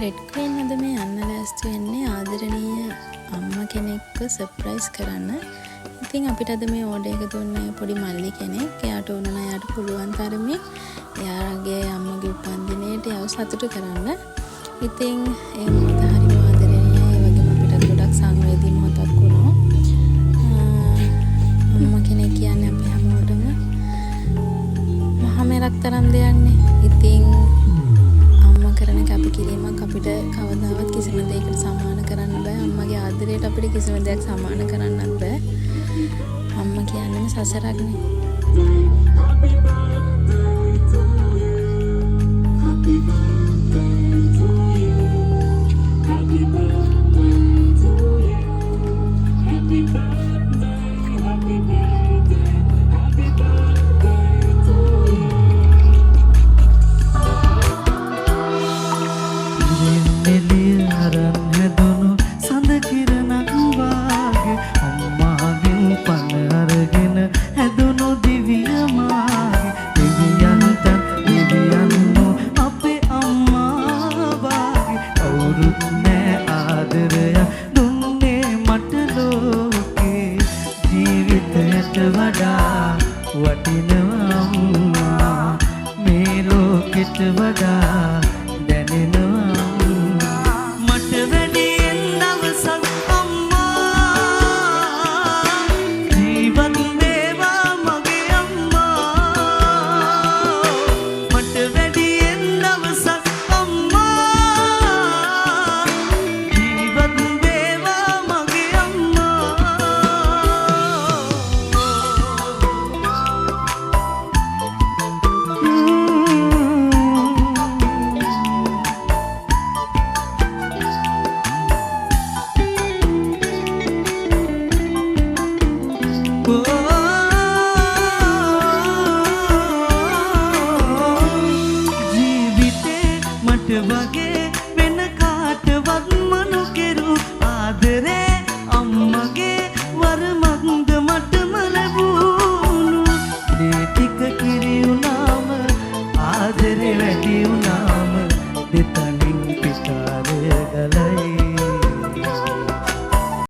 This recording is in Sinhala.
රෙඩ් ක්වීන් අද මේ යන්න ලෑස්ති වෙන්නේ ආදරණීය අම්මා කෙනෙක්ව සර්ප්‍රයිස් කරන්න. ඉතින් අපිට අද මේ ඕඩර් එක දුන්නේ පොඩි මල්ලි කෙනෙක්. එයාට ඕන නම් එයාට පුළුවන් තරමේ එයාගේ අම්මගේ උපන්දිනේට යව සතුටු කරන්න. ඉතින් ඒ මොහොත හරිම ආදරණීයයි. ඒ වගේම අපිට ගොඩක් සංවේදී මොහොතක් වුණා. අම්මා කෙනෙක් කියන්නේ අපි හැමෝටම මහා මෙරක් තරම් දෙයක්නේ. ඉතින් කරන කැපකිරීමක් අපිට කවදාවත් කිසිම දෙයකට සමාන කරන්න බෑ. අම්මගේ ආදරයට අපිට කිසිම දෙයක් සමාන කරන්නත් බෑ. අම්මා කියන්නේ සසරක්නේ. Happy birthday to you. Happy birthday to you. Happy birthday to you. Happy birthday, happy birthday, happy birthday to you. වගේ